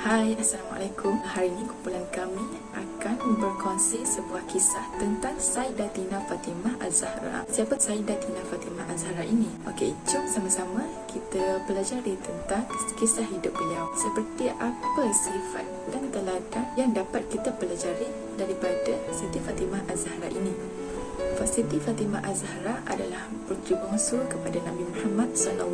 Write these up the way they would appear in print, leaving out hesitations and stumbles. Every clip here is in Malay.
Hai, Assalamualaikum. Hari ini kumpulan kami akan berkongsi sebuah kisah tentang Sayyidatina Fatimah Az-Zahra. Siapa Sayyidatina Fatimah Az-Zahra ini? Okey, jom sama-sama kita pelajari tentang kisah hidup beliau. Seperti apa sifat dan teladan yang dapat kita pelajari daripada Siti Fatimah Az-Zahra ini. Siti Fatimah Az-Zahra adalah puteri bongsu kepada Nabi Muhammad SAW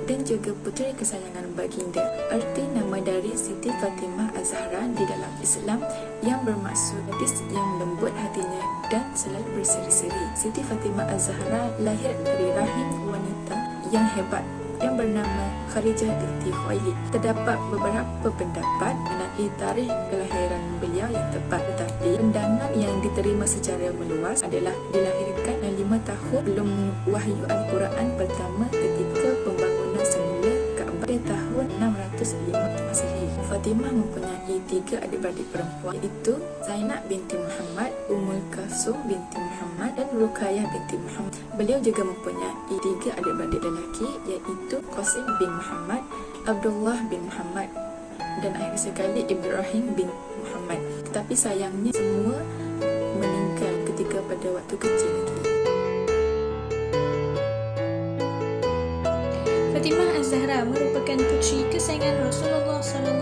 dan juga puteri kesayangan baginda. Arti nama dari Siti Fatimah Az-Zahra di dalam Islam yang bermaksud gadis yang lembut hatinya dan selalu berseri-seri. Siti Fatimah Az-Zahra lahir dari rahim wanita yang hebat yang bernama Khadijah binti Khuwailid. Terdapat beberapa pendapat mengenai tarikh kelahiran beliau yang tepat, tetapi pandangan yang diterima secara meluas adalah dilahirkan 5 tahun sebelum wahyu Al-Quran pertama ketika pembangunan semula Kaabah pada tahun 605 Masihi. Fatimah mempunyai 3 adik-beradik perempuan, iaitu Zainab binti Muhammad, Ummul Kalsum binti Muhammad dan Ruqayyah binti Muhammad. Beliau juga mempunyai 3 adik-beradik lelaki, iaitu Qasim bin Muhammad, Abdullah bin Muhammad dan akhir sekali Ibrahim bin Muhammad. Tetapi sayangnya semua meninggal ketika pada waktu kecil lagi. Fatimah Az-Zahra merupakan puteri kesayangan Rasulullah SAW.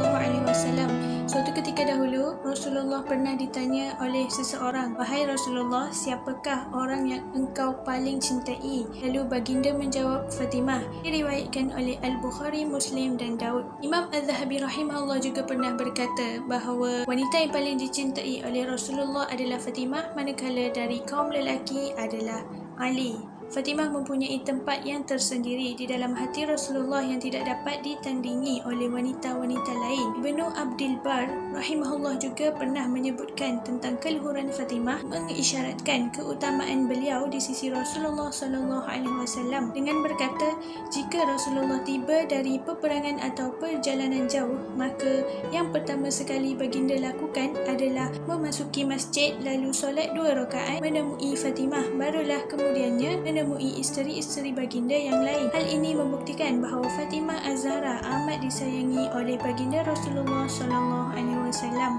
Suatu ketika dahulu, Rasulullah pernah ditanya oleh seseorang, "Wahai Rasulullah, siapakah orang yang engkau paling cintai?" Lalu baginda menjawab, "Fatimah." Diriwayatkan oleh Al-Bukhari, Muslim dan Daud. Imam Az-Zahabi rahimahullah juga pernah berkata bahawa wanita yang paling dicintai oleh Rasulullah adalah Fatimah, manakala dari kaum lelaki adalah Ali. Fatimah mempunyai tempat yang tersendiri di dalam hati Rasulullah yang tidak dapat ditandingi oleh wanita-wanita lain. Ibnu Abdul Bar rahimahullah juga pernah menyebutkan tentang keluhuran Fatimah, mengisyaratkan keutamaan beliau di sisi Rasulullah SAW dengan berkata, jika Rasulullah tiba dari peperangan atau perjalanan jauh, maka yang pertama sekali baginda lakukan adalah memasuki masjid lalu solat 2 rakaat menemui Fatimah, barulah kemudiannya menemui isteri-isteri baginda yang lain. Hal ini membuktikan bahawa Fatimah Az-Zahra amat disayangi oleh baginda Rasulullah SAW.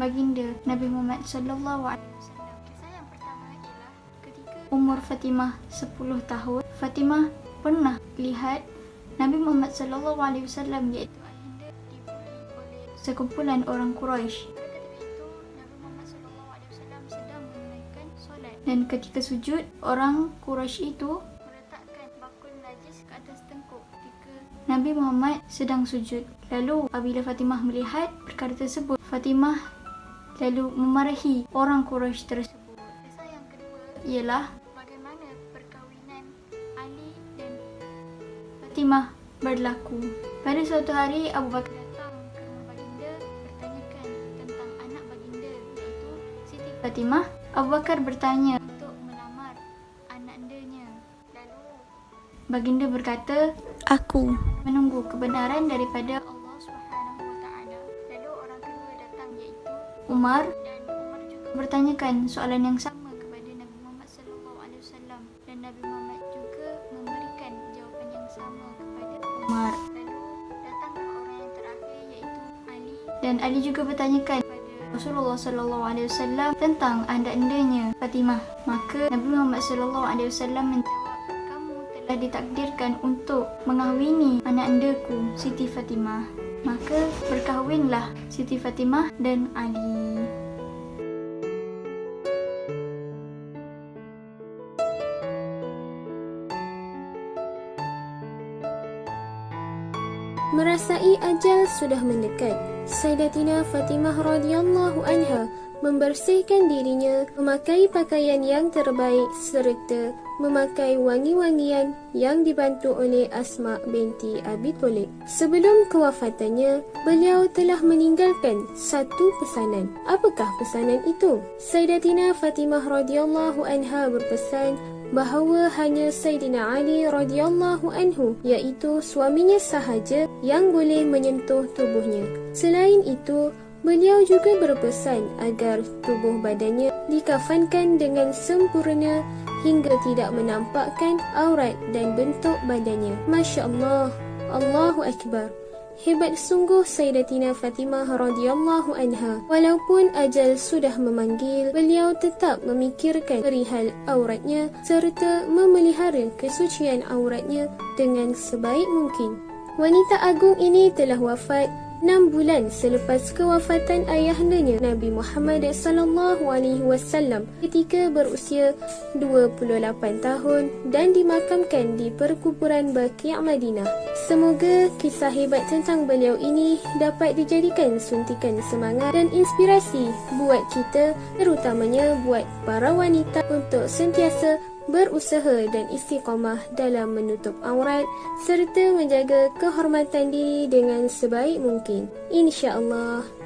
Baginda Nabi Muhammad SAW. Kisah yang pertama ialah ketika umur Fatimah 10 tahun, Fatimah pernah lihat Nabi Muhammad SAW iaitu Ahinda dibuli oleh sekumpulan orang Quraisy. Dan ketika sujud, orang Quraisy itu meletakkan bakul najis ke atas tengkuk ketika Nabi Muhammad sedang sujud. Lalu apabila Fatimah melihat perkara tersebut, Fatimah lalu memarahi orang Quraisy tersebut. Kisah yang kedua ialah bagaimana perkahwinan Ali dan Fatimah berlaku. Pada suatu hari, Abu Bakar datang ke rumah baginda bertanyakan tentang anak baginda, iaitu Siti Fatimah. Abu Bakar bertanya untuk melamar anakandanya. Lalu baginda berkata, "Aku menunggu kebenaran daripada Allah SWT." Lalu orang kedua datang, iaitu Umar, dan Umar juga bertanyakan soalan yang sama kepada Nabi Muhammad SAW, dan Nabi Muhammad juga memberikan jawapan yang sama kepada Umar. Lalu datanglah orang yang terakhir, iaitu Ali, dan Ali juga bertanyakan Rasulullah SAW tentang anak-andanya Fatimah. Maka Nabi Muhammad SAW menjawab, "Kamu telah ditakdirkan untuk mengahwini anak-andaku Siti Fatimah." Maka berkahwinlah Siti Fatimah dan Ali. Merasai ajal sudah mendekat, Sayyidatina Fatimah radhiyallahu anha membersihkan dirinya, memakai pakaian yang terbaik serta memakai wangi-wangian yang dibantu oleh Asma binti Abi Thalib. Sebelum kewafatannya, beliau telah meninggalkan satu pesanan. Apakah pesanan itu? Sayyidatina Fatimah radhiyallahu anha berpesan bahawa hanya Sayyidina Ali radhiyallahu anhu, iaitu suaminya sahaja, yang boleh menyentuh tubuhnya. Selain itu, beliau juga berpesan agar tubuh badannya dikafankan dengan sempurna hingga tidak menampakkan aurat dan bentuk badannya. Masya Allah, Allahu Akbar. Hebat sungguh Sayyidatina Fatimah radhiyallahu anha. Walaupun ajal sudah memanggil, beliau tetap memikirkan perihal auratnya serta memelihara kesucian auratnya dengan sebaik mungkin. Wanita agung ini telah wafat 6 bulan selepas kewafatan ayahandanya Nabi Muhammad SAW ketika berusia 28 tahun dan dimakamkan di perkuburan Baqi' Madinah. Semoga kisah hebat tentang beliau ini dapat dijadikan suntikan semangat dan inspirasi buat kita, terutamanya buat para wanita untuk sentiasa berusaha dan istiqamah dalam menutup aurat serta menjaga kehormatan diri dengan sebaik mungkin. InsyaAllah.